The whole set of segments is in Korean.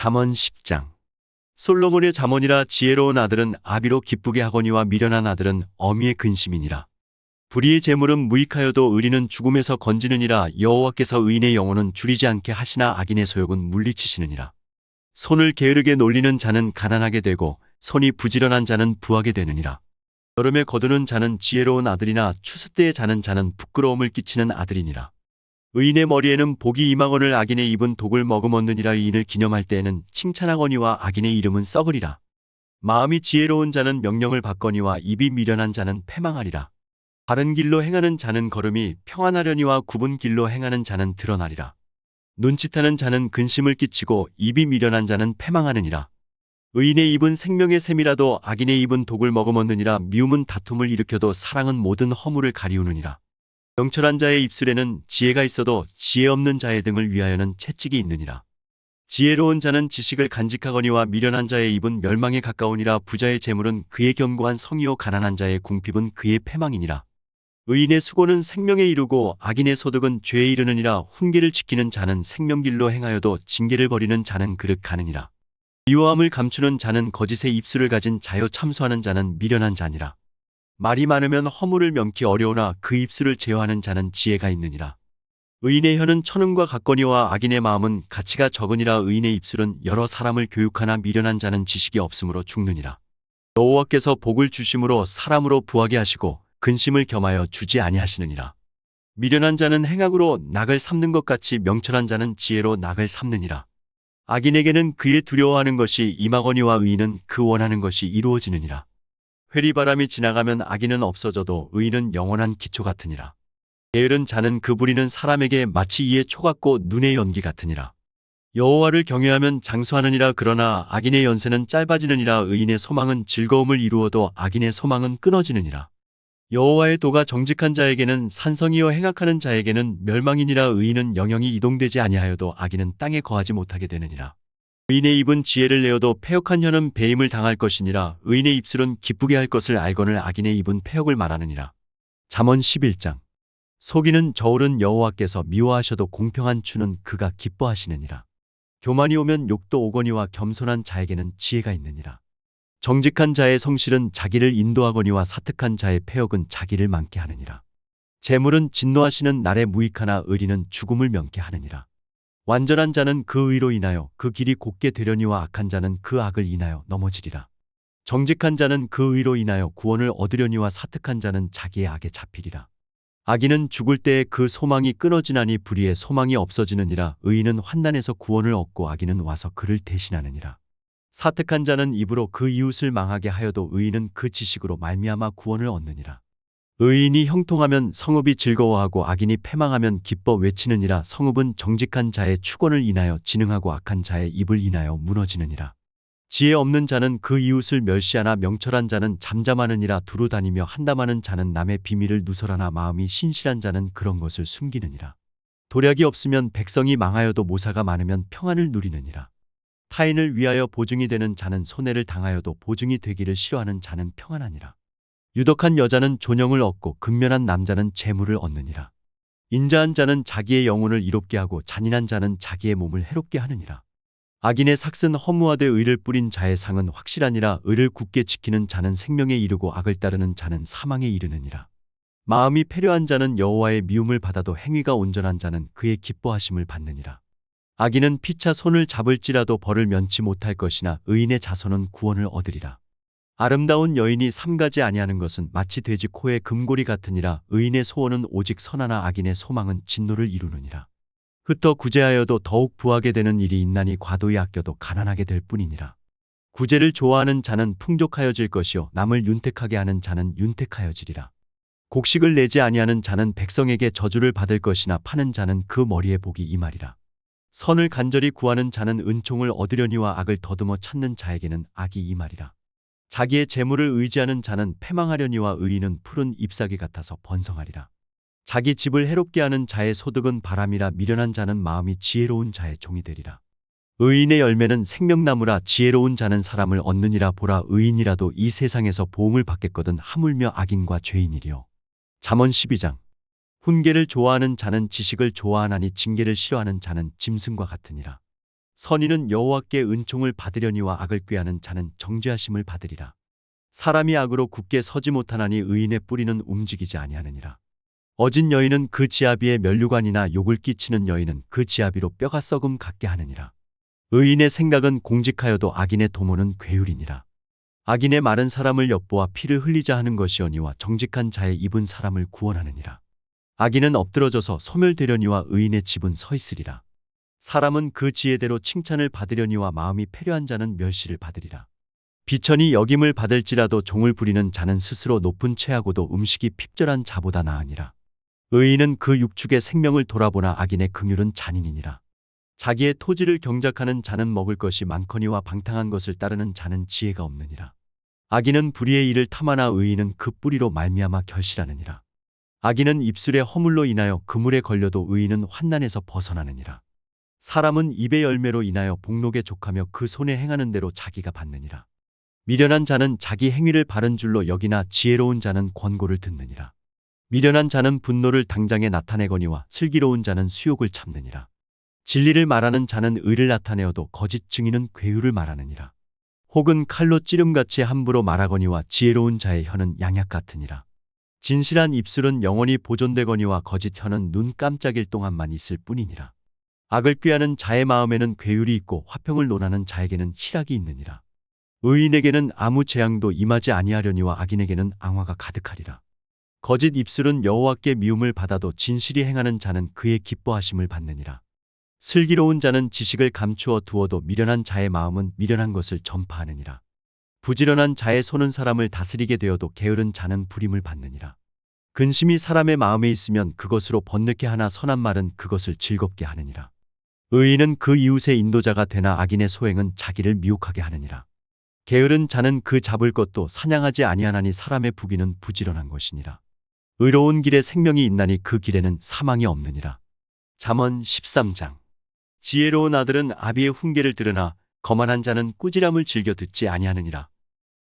잠언 10장. 솔로몬의 잠언이라. 지혜로운 아들은 아비로 기쁘게 하거니와 미련한 아들은 어미의 근심이니라. 불의의 재물은 무익하여도 의리는 죽음에서 건지느니라. 여호와께서 의인의 영혼은 줄이지 않게 하시나 악인의 소욕은 물리치시느니라. 손을 게으르게 놀리는 자는 가난하게 되고 손이 부지런한 자는 부하게 되느니라. 여름에 거두는 자는 지혜로운 아들이나 추수 때에 자는 자는 부끄러움을 끼치는 아들이니라. 의인의 머리에는 복이 임하거늘 악인의 입은 독을 머금었느니라. 의인을 기념할 때에는 칭찬하거니와 악인의 이름은 썩으리라. 마음이 지혜로운 자는 명령을 받거니와 입이 미련한 자는 패망하리라. 바른 길로 행하는 자는 걸음이 평안하려니와 굽은 길로 행하는 자는 드러나리라. 눈짓하는 자는 근심을 끼치고 입이 미련한 자는 패망하느니라. 의인의 입은 생명의 샘이라도 악인의 입은 독을 머금었느니라. 미움은 다툼을 일으켜도 사랑은 모든 허물을 가리우느니라. 명철한 자의 입술에는 지혜가 있어도 지혜 없는 자의 등을 위하여는 채찍이 있느니라. 지혜로운 자는 지식을 간직하거니와 미련한 자의 입은 멸망에 가까우니라. 부자의 재물은 그의 견고한 성이요 가난한 자의 궁핍은 그의 패망이니라. 의인의 수고는 생명에 이르고 악인의 소득은 죄에 이르느니라. 훈계를 지키는 자는 생명길로 행하여도 징계를 버리는 자는 그릇 가느니라. 미워함을 감추는 자는 거짓의 입술을 가진 자요 참소하는 자는 미련한 자니라. 말이 많으면 허물을 명키 어려우나 그 입술을 제어하는 자는 지혜가 있느니라. 의인의 혀는 천음과 같거니와 악인의 마음은 가치가 적으니라. 의인의 입술은 여러 사람을 교육하나 미련한 자는 지식이 없으므로 죽느니라. 여호와께서 복을 주심으로 사람으로 부하게 하시고 근심을 겸하여 주지 아니하시느니라. 미련한 자는 행악으로 낙을 삼는 것 같이 명철한 자는 지혜로 낙을 삼느니라. 악인에게는 그의 두려워하는 것이 임하거니와 의인은 그 원하는 것이 이루어지느니라. 회리바람이 지나가면 악인은 없어져도 의인은 영원한 기초 같으니라. 게으른 자는 그 부리는 사람에게 마치 이의 초 같고 눈의 연기 같으니라. 여호와를 경외하면 장수하느니라. 그러나 악인의 연세는 짧아지느니라. 의인의 소망은 즐거움을 이루어도 악인의 소망은 끊어지느니라. 여호와의 도가 정직한 자에게는 산성이요 행악하는 자에게는 멸망이니라. 의인은 영영이 이동되지 아니하여도 악인은 땅에 거하지 못하게 되느니라. 의인의 입은 지혜를 내어도 패역한 혀는 배임을 당할 것이니라. 의인의 입술은 기쁘게 할 것을 알거늘 악인의 입은 패역을 말하느니라. 잠언 11장. 속이는 저울은 여호와께서 미워하셔도 공평한 추는 그가 기뻐하시느니라. 교만이 오면 욕도 오거니와 겸손한 자에게는 지혜가 있느니라. 정직한 자의 성실은 자기를 인도하거니와 사특한 자의 패역은 자기를 망게 하느니라. 재물은 진노하시는 날에 무익하나 의리는 죽음을 명게 하느니라. 완전한 자는 그 의로 인하여 그 길이 곧게 되려니와 악한 자는 그 악을 인하여 넘어지리라. 정직한 자는 그 의로 인하여 구원을 얻으려니와 사특한 자는 자기의 악에 잡히리라. 악인은 죽을 때에 그 소망이 끊어지나니 불의의 소망이 없어지느니라. 의인은 환난에서 구원을 얻고 악인은 와서 그를 대신하느니라. 사특한 자는 입으로 그 이웃을 망하게 하여도 의인은 그 지식으로 말미암아 구원을 얻느니라. 의인이 형통하면 성읍이 즐거워하고 악인이 패망하면 기뻐 외치느니라. 성읍은 정직한 자의 축원을 인하여 진흥하고 악한 자의 입을 인하여 무너지느니라. 지혜 없는 자는 그 이웃을 멸시하나 명철한 자는 잠잠하느니라. 두루 다니며 한담하는 자는 남의 비밀을 누설하나 마음이 신실한 자는 그런 것을 숨기느니라. 도략이 없으면 백성이 망하여도 모사가 많으면 평안을 누리느니라. 타인을 위하여 보증이 되는 자는 손해를 당하여도 보증이 되기를 싫어하는 자는 평안하니라. 유덕한 여자는 존영을 얻고 근면한 남자는 재물을 얻느니라. 인자한 자는 자기의 영혼을 이롭게 하고 잔인한 자는 자기의 몸을 해롭게 하느니라. 악인의 삭은 허무하되 의를 뿌린 자의 상은 확실하니라. 의를 굳게 지키는 자는 생명에 이르고 악을 따르는 자는 사망에 이르느니라. 마음이 패려한 자는 여호와의 미움을 받아도 행위가 온전한 자는 그의 기뻐하심을 받느니라. 악인은 피차 손을 잡을지라도 벌을 면치 못할 것이나 의인의 자손은 구원을 얻으리라. 아름다운 여인이 삼가지 아니하는 것은 마치 돼지 코의 금고리 같으니라. 의인의 소원은 오직 선하나 악인의 소망은 진노를 이루느니라. 흩어 구제하여도 더욱 부하게 되는 일이 있나니 과도히 아껴도 가난하게 될 뿐이니라. 구제를 좋아하는 자는 풍족하여질 것이요 남을 윤택하게 하는 자는 윤택하여지리라. 곡식을 내지 아니하는 자는 백성에게 저주를 받을 것이나 파는 자는 그 머리에 복이 임하리라. 선을 간절히 구하는 자는 은총을 얻으려니와 악을 더듬어 찾는 자에게는 악이 임하리라. 자기의 재물을 의지하는 자는 패망하려니와 의인은 푸른 잎사귀 같아서 번성하리라. 자기 집을 해롭게 하는 자의 소득은 바람이라. 미련한 자는 마음이 지혜로운 자의 종이 되리라. 의인의 열매는 생명나무라. 지혜로운 자는 사람을 얻느니라. 보라, 의인이라도 이 세상에서 보응을 받겠거든 하물며 악인과 죄인이리요. 잠언 12장. 훈계를 좋아하는 자는 지식을 좋아하나니 징계를 싫어하는 자는 짐승과 같으니라. 선인은 여호와께 은총을 받으려니와 악을 꾀하는 자는 정죄하심을 받으리라. 사람이 악으로 굳게 서지 못하나니 의인의 뿌리는 움직이지 아니하느니라. 어진 여인은 그 지아비의 면류관이나 욕을 끼치는 여인은 그 지아비로 뼈가 썩음 같게 하느니라. 의인의 생각은 공직하여도 악인의 도모는 괴율이니라. 악인의 마른 사람을 엿보아 피를 흘리자 하는 것이오니와 정직한 자의 입은 사람을 구원하느니라. 악인은 엎드러져서 소멸되려니와 의인의 집은 서 있으리라. 사람은 그 지혜대로 칭찬을 받으려니와 마음이 패려한 자는 멸시를 받으리라. 비천이 여김을 받을지라도 종을 부리는 자는 스스로 높은 채하고도 음식이 핍절한 자보다 나으니라. 의인은 그 육축의 생명을 돌아보나 악인의 긍휼은 잔인이니라. 자기의 토지를 경작하는 자는 먹을 것이 많거니와 방탕한 것을 따르는 자는 지혜가 없느니라. 악인은 불의의 일을 탐하나 의인은 그 뿌리로 말미암아 결실하느니라. 악인은 입술의 허물로 인하여 그물에 걸려도 의인은 환난에서 벗어나느니라. 사람은 입의 열매로 인하여 복록에 족하며 그 손에 행하는 대로 자기가 받느니라. 미련한 자는 자기 행위를 바른 줄로 여기나 지혜로운 자는 권고를 듣느니라. 미련한 자는 분노를 당장에 나타내거니와 슬기로운 자는 수욕을 참느니라. 진리를 말하는 자는 의를 나타내어도 거짓 증인은 괴유를 말하느니라. 혹은 칼로 찌름같이 함부로 말하거니와 지혜로운 자의 혀는 양약 같으니라. 진실한 입술은 영원히 보존되거니와 거짓 혀는 눈 깜짝일 동안만 있을 뿐이니라. 악을 꾀하는 자의 마음에는 괴율이 있고 화평을 논하는 자에게는 희락이 있느니라. 의인에게는 아무 재앙도 임하지 아니하려니와 악인에게는 앙화가 가득하리라. 거짓 입술은 여호와께 미움을 받아도 진실이 행하는 자는 그의 기뻐하심을 받느니라. 슬기로운 자는 지식을 감추어 두어도 미련한 자의 마음은 미련한 것을 전파하느니라. 부지런한 자의 손은 사람을 다스리게 되어도 게으른 자는 불임을 받느니라. 근심이 사람의 마음에 있으면 그것으로 번뇌케 하나 선한 말은 그것을 즐겁게 하느니라. 의인은 그 이웃의 인도자가 되나 악인의 소행은 자기를 미혹하게 하느니라. 게으른 자는 그 잡을 것도 사냥하지 아니하나니 사람의 부귀는 부지런한 것이니라. 의로운 길에 생명이 있나니 그 길에는 사망이 없느니라. 잠언 13장. 지혜로운 아들은 아비의 훈계를 들으나 거만한 자는 꾸지람을 즐겨 듣지 아니하느니라.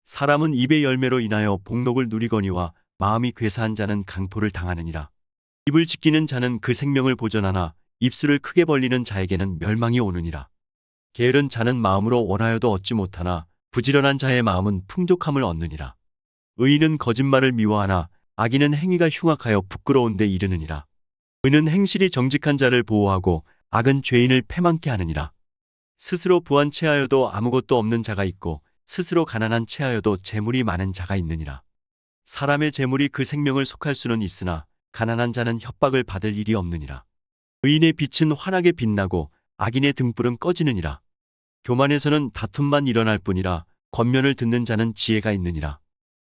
사람은 입의 열매로 인하여 복록을 누리거니와 마음이 괴사한 자는 강포를 당하느니라. 입을 지키는 자는 그 생명을 보존하나 입술을 크게 벌리는 자에게는 멸망이 오느니라. 게으른 자는 마음으로 원하여도 얻지 못하나 부지런한 자의 마음은 풍족함을 얻느니라. 의인은 거짓말을 미워하나 악인은 행위가 흉악하여 부끄러운 데 이르느니라. 의는 행실이 정직한 자를 보호하고 악은 죄인을 패망케 하느니라. 스스로 부한 채하여도 아무것도 없는 자가 있고 스스로 가난한 채하여도 재물이 많은 자가 있느니라. 사람의 재물이 그 생명을 속할 수는 있으나 가난한 자는 협박을 받을 일이 없느니라. 의인의 빛은 환하게 빛나고 악인의 등불은 꺼지느니라. 교만에서는 다툼만 일어날 뿐이라 권면을 듣는 자는 지혜가 있느니라.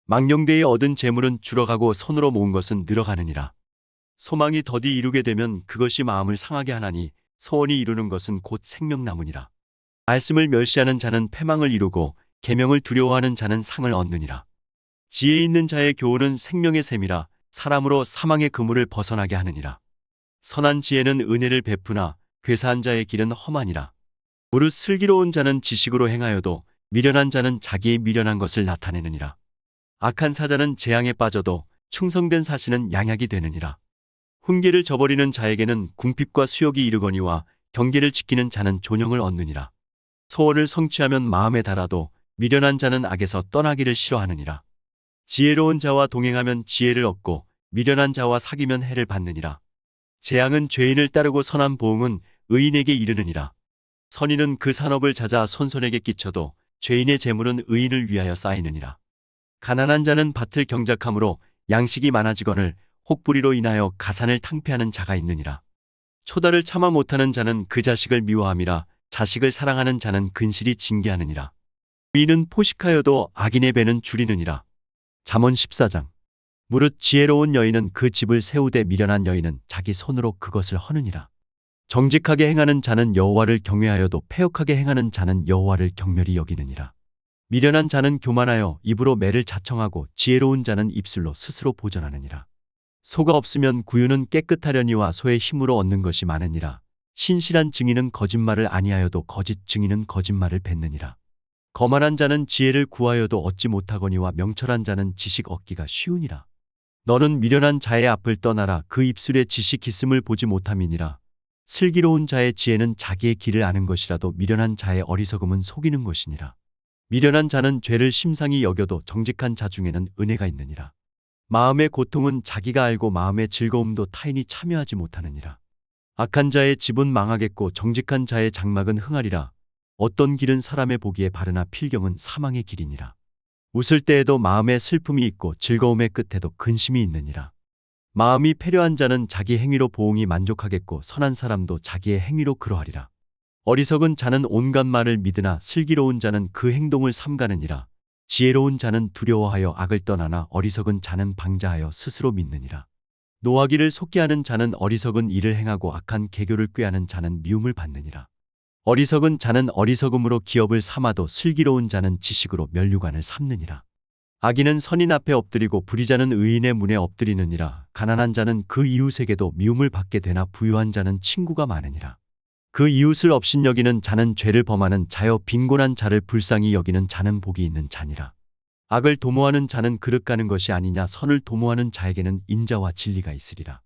망령되이 얻은 재물은 줄어가고 손으로 모은 것은 늘어가느니라. 소망이 더디 이루게 되면 그것이 마음을 상하게 하나니 소원이 이루는 것은 곧 생명나무니라. 말씀을 멸시하는 자는 패망을 이루고 계명을 두려워하는 자는 상을 얻느니라. 지혜 있는 자의 교훈은 생명의 샘이라 사람으로 사망의 그물을 벗어나게 하느니라. 선한 지혜는 은혜를 베푸나 괴사한 자의 길은 험하니라. 무릇 슬기로운 자는 지식으로 행하여도 미련한 자는 자기의 미련한 것을 나타내느니라. 악한 사자는 재앙에 빠져도 충성된 사신은 양약이 되느니라. 훈계를 저버리는 자에게는 궁핍과 수욕이 이르거니와 경계를 지키는 자는 존영을 얻느니라. 소원을 성취하면 마음에 달아도 미련한 자는 악에서 떠나기를 싫어하느니라. 지혜로운 자와 동행하면 지혜를 얻고 미련한 자와 사귀면 해를 받느니라. 재앙은 죄인을 따르고 선한 보응은 의인에게 이르느니라. 선인은 그 산업을 찾아 손손에게 끼쳐도 죄인의 재물은 의인을 위하여 쌓이느니라. 가난한 자는 밭을 경작함으로 양식이 많아지거늘 혹부리로 인하여 가산을 탕폐하는 자가 있느니라. 초달을 참아 못하는 자는 그 자식을 미워함이라 자식을 사랑하는 자는 근실이 징계하느니라. 의인은 포식하여도 악인의 배는 줄이느니라. 잠언 14장. 무릇 지혜로운 여인은 그 집을 세우되 미련한 여인은 자기 손으로 그것을 허느니라. 정직하게 행하는 자는 여호와를 경외하여도 패역하게 행하는 자는 여호와를 경멸히 여기느니라. 미련한 자는 교만하여 입으로 매를 자청하고 지혜로운 자는 입술로 스스로 보존하느니라. 소가 없으면 구유는 깨끗하려니와 소의 힘으로 얻는 것이 많으니라. 신실한 증인은 거짓말을 아니하여도 거짓 증인은 거짓말을 뱉느니라. 거만한 자는 지혜를 구하여도 얻지 못하거니와 명철한 자는 지식 얻기가 쉬우니라. 너는 미련한 자의 앞을 떠나라. 그 입술에 지식 있음을 보지 못함이니라. 슬기로운 자의 지혜는 자기의 길을 아는 것이라도 미련한 자의 어리석음은 속이는 것이니라. 미련한 자는 죄를 심상히 여겨도 정직한 자 중에는 은혜가 있느니라. 마음의 고통은 자기가 알고 마음의 즐거움도 타인이 참여하지 못하느니라. 악한 자의 집은 망하겠고 정직한 자의 장막은 흥하리라. 어떤 길은 사람의 보기에 바르나 필경은 사망의 길이니라. 웃을 때에도 마음에 슬픔이 있고 즐거움의 끝에도 근심이 있느니라. 마음이 패려한 자는 자기 행위로 보응이 만족하겠고 선한 사람도 자기의 행위로 그러하리라. 어리석은 자는 온갖 말을 믿으나 슬기로운 자는 그 행동을 삼가느니라. 지혜로운 자는 두려워하여 악을 떠나나 어리석은 자는 방자하여 스스로 믿느니라. 노하기를 속게 하는 자는 어리석은 일을 행하고 악한 계교를 꾀하는 자는 미움을 받느니라. 어리석은 자는 어리석음으로 기업을 삼아도 슬기로운 자는 지식으로 면류관을 삼느니라. 악인은 선인 앞에 엎드리고 불의자는 의인의 문에 엎드리느니라. 가난한 자는 그 이웃에게도 미움을 받게 되나 부유한 자는 친구가 많으니라. 그 이웃을 업신여기는 자는 죄를 범하는 자여 빈곤한 자를 불쌍히 여기는 자는 복이 있는 자니라. 악을 도모하는 자는 그릇 가는 것이 아니냐. 선을 도모하는 자에게는 인자와 진리가 있으리라.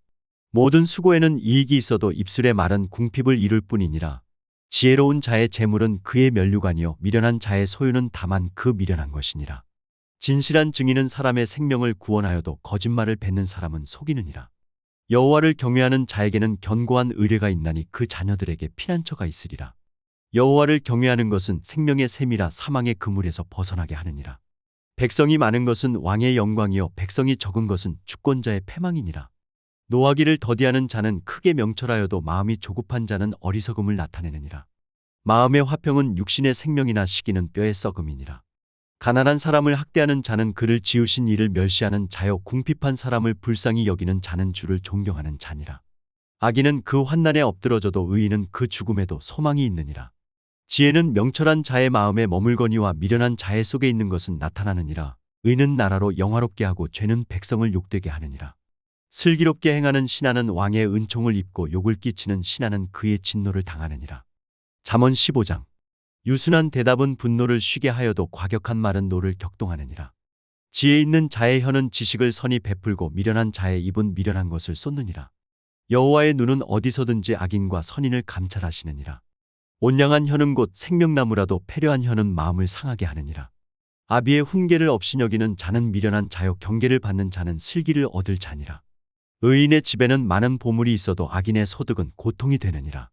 모든 수고에는 이익이 있어도 입술의 말은 궁핍을 이룰 뿐이니라. 지혜로운 자의 재물은 그의 면류관이요 미련한 자의 소유는 다만 그 미련한 것이니라. 진실한 증인은 사람의 생명을 구원하여도 거짓말을 뱉는 사람은 속이느니라. 여호와를 경외하는 자에게는 견고한 의뢰가 있나니 그 자녀들에게 피난처가 있으리라. 여호와를 경외하는 것은 생명의 샘이라 사망의 그물에서 벗어나게 하느니라. 백성이 많은 것은 왕의 영광이요 백성이 적은 것은 주권자의 패망이니라. 노하기를 더디하는 자는 크게 명철하여도 마음이 조급한 자는 어리석음을 나타내느니라. 마음의 화평은 육신의 생명이나 시기는 뼈의 썩음이니라. 가난한 사람을 학대하는 자는 그를 지으신 이를 멸시하는 자여 궁핍한 사람을 불쌍히 여기는 자는 주를 존경하는 자니라. 악인은 그 환난에 엎드러져도 의인은 그 죽음에도 소망이 있느니라. 지혜는 명철한 자의 마음에 머물거니와 미련한 자의 속에 있는 것은 나타나느니라. 의는 나라로 영화롭게 하고 죄는 백성을 욕되게 하느니라. 슬기롭게 행하는 신하는 왕의 은총을 입고 욕을 끼치는 신하는 그의 진노를 당하느니라. 잠언 15장. 유순한 대답은 분노를 쉬게 하여도 과격한 말은 노를 격동하느니라. 지혜 있는 자의 혀는 지식을 선히 베풀고 미련한 자의 입은 미련한 것을 쏟느니라. 여호와의 눈은 어디서든지 악인과 선인을 감찰하시느니라. 온양한 혀는 곧 생명나무라도 패려한 혀는 마음을 상하게 하느니라. 아비의 훈계를 업신여기는 자는 미련한 자요 경계를 받는 자는 슬기를 얻을 자니라. 의인의 집에는 많은 보물이 있어도 악인의 소득은 고통이 되느니라.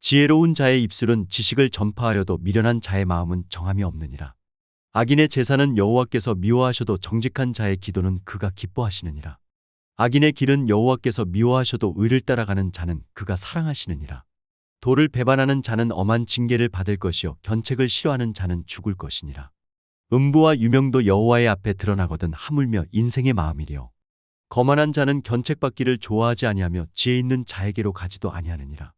지혜로운 자의 입술은 지식을 전파하여도 미련한 자의 마음은 정함이 없느니라. 악인의 제사는 여호와께서 미워하셔도 정직한 자의 기도는 그가 기뻐하시느니라. 악인의 길은 여호와께서 미워하셔도 의를 따라가는 자는 그가 사랑하시느니라. 도를 배반하는 자는 엄한 징계를 받을 것이요 견책을 싫어하는 자는 죽을 것이니라. 음부와 유명도 여호와의 앞에 드러나거든 하물며 인생의 마음이리요. 거만한 자는 견책받기를 좋아하지 아니하며 지혜 있는 자에게로 가지도 아니하느니라.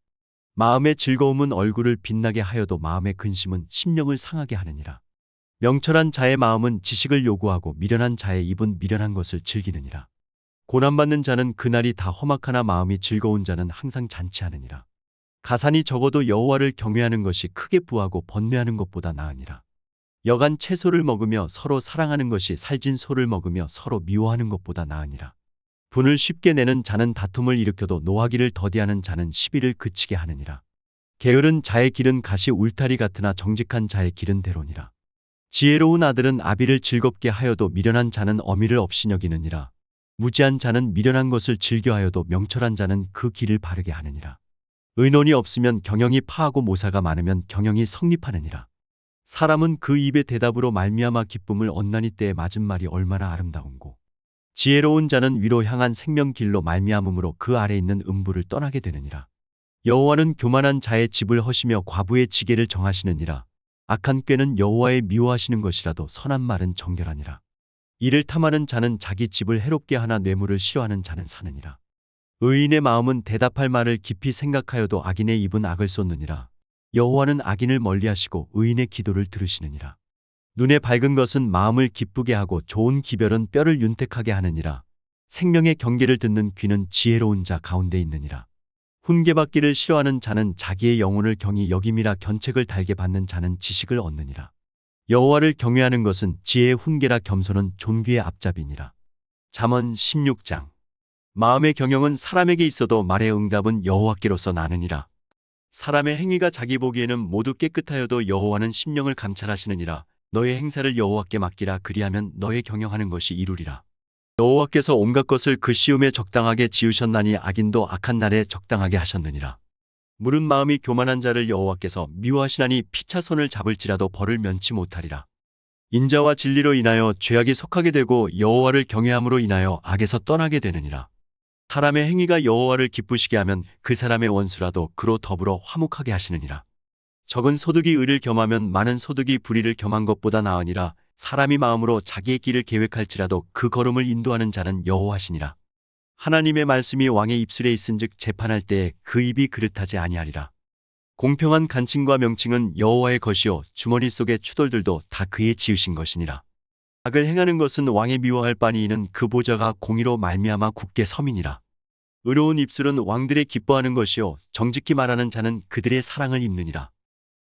마음의 즐거움은 얼굴을 빛나게 하여도 마음의 근심은 심령을 상하게 하느니라. 명철한 자의 마음은 지식을 요구하고 미련한 자의 입은 미련한 것을 즐기느니라. 고난받는 자는 그날이 다 험악하나 마음이 즐거운 자는 항상 잔치하느니라. 가산이 적어도 여호와를 경외하는 것이 크게 부하고 번뇌하는 것보다 나으니라. 여간 채소를 먹으며 서로 사랑하는 것이 살진 소를 먹으며 서로 미워하는 것보다 나으니라. 분을 쉽게 내는 자는 다툼을 일으켜도 노하기를 더디하는 자는 시비를 그치게 하느니라. 게으른 자의 길은 가시 울타리 같으나 정직한 자의 길은 대로니라. 지혜로운 아들은 아비를 즐겁게 하여도 미련한 자는 어미를 업신여기느니라. 무지한 자는 미련한 것을 즐겨하여도 명철한 자는 그 길을 바르게 하느니라. 의논이 없으면 경영이 파하고 모사가 많으면 경영이 성립하느니라. 사람은 그 입의 대답으로 말미암아 기쁨을 얻나니 때에 맞은 말이 얼마나 아름다운고. 지혜로운 자는 위로 향한 생명길로 말미암음으로 그 아래 있는 음부를 떠나게 되느니라. 여호와는 교만한 자의 집을 허시며 과부의 지게를 정하시느니라. 악한 꾀는 여호와의 미워하시는 것이라도 선한 말은 정결하니라. 이를 탐하는 자는 자기 집을 해롭게 하나 뇌물을 싫어하는 자는 사느니라. 의인의 마음은 대답할 말을 깊이 생각하여도 악인의 입은 악을 쏟느니라. 여호와는 악인을 멀리하시고 의인의 기도를 들으시느니라. 눈에 밝은 것은 마음을 기쁘게 하고 좋은 기별은 뼈를 윤택하게 하느니라. 생명의 경계를 듣는 귀는 지혜로운 자 가운데 있느니라. 훈계받기를 싫어하는 자는 자기의 영혼을 경히 여김이라 견책을 달게 받는 자는 지식을 얻느니라. 여호와를 경외하는 것은 지혜의 훈계라 겸손은 존귀의 앞잡이니라. 잠언 16장. 마음의 경영은 사람에게 있어도 말의 응답은 여호와께로서 나느니라. 사람의 행위가 자기 보기에는 모두 깨끗하여도 여호와는 심령을 감찰하시느니라. 너의 행사를 여호와께 맡기라. 그리하면 너의 경영하는 것이 이루리라. 여호와께서 온갖 것을 그 시음에 적당하게 지으셨나니 악인도 악한 날에 적당하게 하셨느니라. 무른 마음이 교만한 자를 여호와께서 미워하시나니 피차 손을 잡을지라도 벌을 면치 못하리라. 인자와 진리로 인하여 죄악이 속하게 되고 여호와를 경외함으로 인하여 악에서 떠나게 되느니라. 사람의 행위가 여호와를 기쁘시게 하면 그 사람의 원수라도 그로 더불어 화목하게 하시느니라. 적은 소득이 의를 겸하면 많은 소득이 불의를 겸한 것보다 나으니라. 사람이 마음으로 자기의 길을 계획할지라도 그 걸음을 인도하는 자는 여호와시니라. 하나님의 말씀이 왕의 입술에 있은즉 재판할 때에 그 입이 그릇하지 아니하리라. 공평한 간칭과 명칭은 여호와의 것이요 주머니 속의 추돌들도 다 그의 지으신 것이니라. 악을 행하는 것은 왕의 미워할 바니 이는 그 보좌가 공의로 말미암아 굳게 섬이니라. 의로운 입술은 왕들의 기뻐하는 것이요 정직히 말하는 자는 그들의 사랑을 입느니라.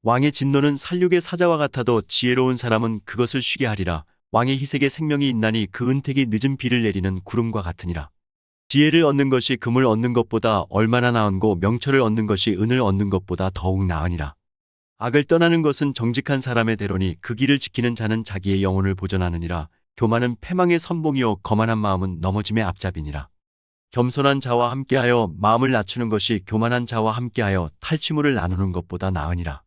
왕의 진노는 살육의 사자와 같아도 지혜로운 사람은 그것을 쉬게 하리라. 왕의 희색에 생명이 있나니 그 은택이 늦은 비를 내리는 구름과 같으니라. 지혜를 얻는 것이 금을 얻는 것보다 얼마나 나은고 명철을 얻는 것이 은을 얻는 것보다 더욱 나으니라. 악을 떠나는 것은 정직한 사람의 대로니 그 길을 지키는 자는 자기의 영혼을 보존하느니라. 교만은 패망의 선봉이요 거만한 마음은 넘어짐의 앞잡이니라. 겸손한 자와 함께하여 마음을 낮추는 것이 교만한 자와 함께하여 탈취물을 나누는 것보다 나으니라.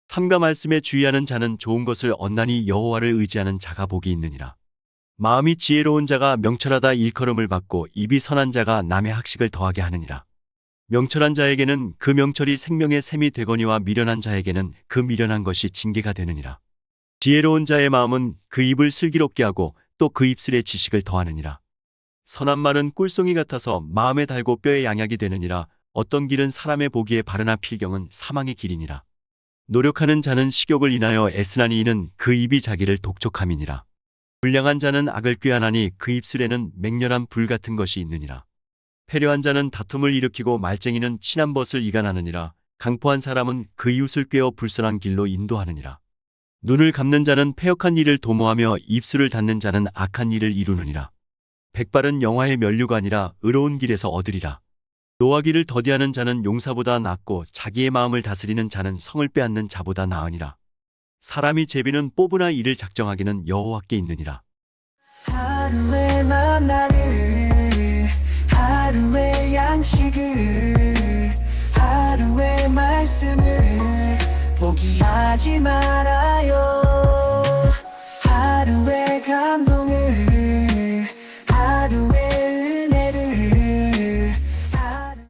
삼가 말씀에 주의하는 자는 좋은 것을 얻나니 여호와를 의지하는 자가 복이 있느니라. 마음이 지혜로운 자가 명철하다 일컬음을 받고 입이 선한 자가 남의 학식을 더하게 하느니라. 명철한 자에게는 그 명철이 생명의 샘이 되거니와 미련한 자에게는 그 미련한 것이 징계가 되느니라. 지혜로운 자의 마음은 그 입을 슬기롭게 하고 또 그 입술에 지식을 더하느니라. 선한 말은 꿀송이 같아서 마음에 달고 뼈에 양약이 되느니라. 어떤 길은 사람의 보기에 바르나 필경은 사망의 길이니라. 노력하는 자는 식욕을 인하여 애쓰나니 이는 그 입이 자기를 독촉함이니라. 불량한 자는 악을 꾀하나니 그 입술에는 맹렬한 불 같은 것이 있느니라. 패려한 자는 다툼을 일으키고 말쟁이는 친한 벗을 이간하느니라. 강포한 사람은 그 이웃을 꾀어 불선한 길로 인도하느니라. 눈을 감는 자는 패역한 일을 도모하며 입술을 닫는 자는 악한 일을 이루느니라. 백발은 영화의 면류관이라 의로운 길에서 얻으리라. 노하기를 더디하는 자는 용사보다 낫고 자기의 마음을 다스리는 자는 성을 빼앗는 자보다 나으니라. 사람이 제비는 뽑으나 이를 작정하기는 여호와께 있느니라. 하루의 만나를 하루의 양식을 하루의 말씀을 포기하지 말아요.